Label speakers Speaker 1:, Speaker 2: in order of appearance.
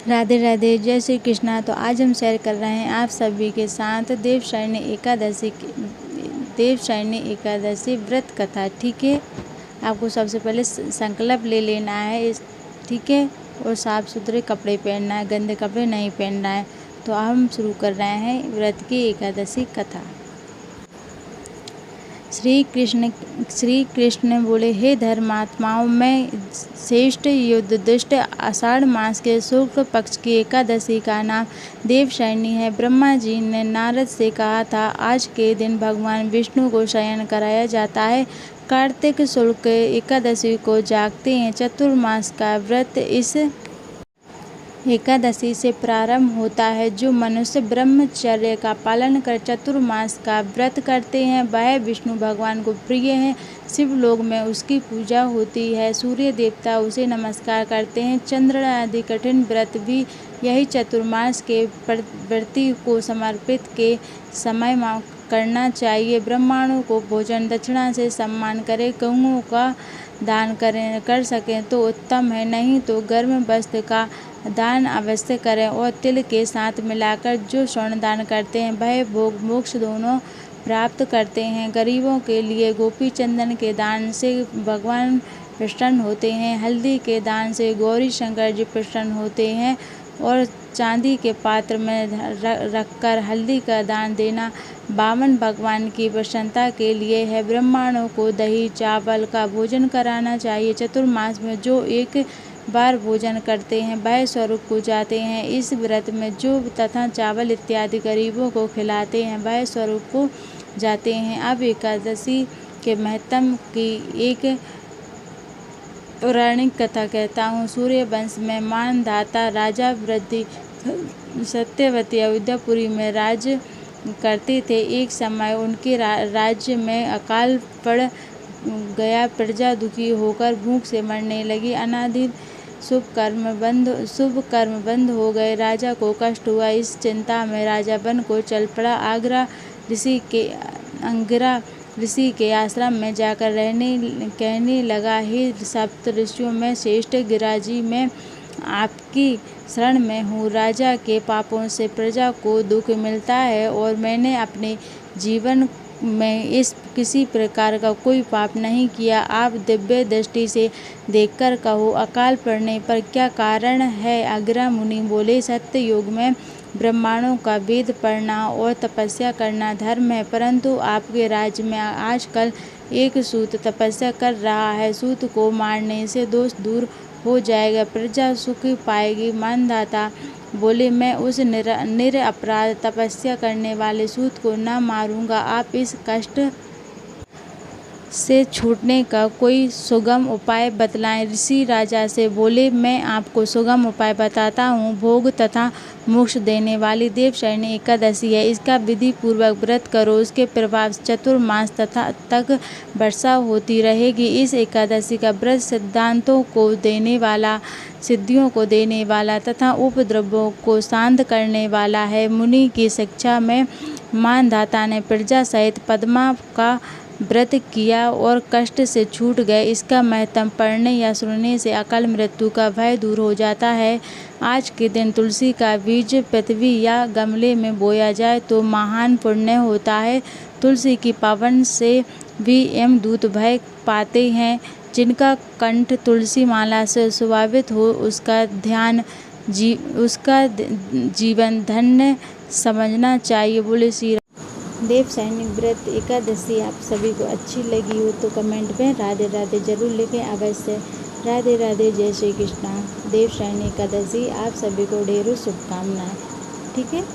Speaker 1: राधे राधे, जय श्री कृष्णा। तो आज हम शेयर कर रहे हैं आप सभी के साथ देवशयनी एकादशी व्रत कथा। ठीक है, आपको सबसे पहले संकल्प ले लेना है, ठीक है, और साफ सुथरे कपड़े पहनना है, गंदे कपड़े नहीं पहनना है। तो हम शुरू कर रहे हैं व्रत की एकादशी कथा। श्री कृष्ण बोले, हे धर्मात्माओं, मैं श्रेष्ठ युद्धदुष्ट आषाढ़ मास के शुक्ल पक्ष की एकादशी का नाम देवशयनी है। ब्रह्मा जी ने नारद से कहा था, आज के दिन भगवान विष्णु को शयन कराया जाता है। कार्तिक शुक्ल एकादशी को जागते हैं। चतुर्मास का व्रत इस एकादशी से प्रारंभ होता है। जो मनुष्य ब्रह्मचर्य का पालन कर चतुर्मास का व्रत करते हैं, वह विष्णु भगवान को प्रिय है। शिवलोक में उसकी पूजा होती है। सूर्य देवता उसे नमस्कार करते हैं। चंद्र आदि कठिन व्रत भी यही चतुर्मास के व्रती को समर्पित के समय करना चाहिए। ब्राह्मणों को भोजन दक्षिणा से सम्मान करें। गऊओं का दान कर सकें तो उत्तम है, नहीं तो गर्म वस्त्र का दान अवश्य करें। और तिल के साथ मिलाकर जो स्वर्ण दान करते हैं, वह भोग मोक्ष दोनों प्राप्त करते हैं। गरीबों के लिए गोपी चंदन के दान से भगवान प्रसन्न होते हैं। हल्दी के दान से गौरी शंकर जी प्रसन्न होते हैं। और चांदी के पात्र में रखकर हल्दी का दान देना बामन भगवान की प्रसन्नता के लिए है। ब्राह्मणों को दही चावल का भोजन कराना चाहिए। चतुर्मास में जो एक बार भोजन करते हैं, वह स्वर्ग को जाते हैं। इस व्रत में जो तथा चावल इत्यादि गरीबों को खिलाते हैं, वह स्वर्ग को जाते हैं। अब एकादशी के महत्व की एक पौराणिक कथा कहता हूँ। सूर्य वंश में मानधाता राजा वृद्धि सत्यवती अयोध्यापुरी में राज करते थे। एक समय उनके राज्य में अकाल पड़ गया। प्रजा दुखी होकर भूख से मरने लगी। अनादि शुभ कर्म बंद हो गए। राजा को कष्ट हुआ। इस चिंता में राजा वन को चल पड़ा। अंगिरा ऋषि के आश्रम में जाकर कहने लगा, हे सप्त ऋषियों में श्रेष्ठ गिरिराजी, मैं आपकी शरण में हूँ। राजा के पापों से प्रजा को दुख मिलता है और मैंने अपने जीवन में किसी प्रकार का कोई पाप नहीं किया। आप दिव्य दृष्टि से देखकर कहो, अकाल पड़ने पर क्या कारण है? अंगिरा मुनि बोले, सत्य युग में ब्राह्मणों का वेद पढ़ना और तपस्या करना धर्म है, परंतु आपके राज्य में आजकल एक सूत तपस्या कर रहा है। सूत को मारने से दोष दूर हो जाएगा, प्रजा सुख पाएगी। मानधाता बोले, मैं उस निरपराध तपस्या करने वाले सूत को न मारूंगा। आप इस कष्ट से छूटने का कोई सुगम उपाय बतलाएं। ऋषि राजा से बोले, मैं आपको सुगम उपाय बताता हूँ। भोग तथा मोक्ष देने वाली देवशयनी एकादशी है। इसका विधि पूर्वक व्रत करो। उसके प्रभाव चतुर्मास तक वर्षा होती रहेगी। इस एकादशी का व्रत सिद्धियों को देने वाला तथा उपद्रवों को शांत करने वाला है। मुनि की शिक्षा में मानधाता ने प्रजा सहित पद्मा का व्रत किया और कष्ट से छूट गए। इसका महत्व पढ़ने या सुनने से अकाल मृत्यु का भय दूर हो जाता है। आज के दिन तुलसी का बीज पृथ्वी या गमले में बोया जाए तो महान पुण्य होता है। तुलसी की पावन से भी यमदूत भय पाते हैं। जिनका कंठ तुलसी माला से सुशोभित हो, उसका जीवन धन्य समझना चाहिए। बोले श्री देवशयनी व्रत एकादशी आप सभी को अच्छी लगी हो तो कमेंट में राधे राधे जरूर लिखें अवश्य। राधे राधे, जय श्री कृष्णा। देवशयनी एकादशी आप सभी को ढेरों शुभकामनाएं। ठीक है।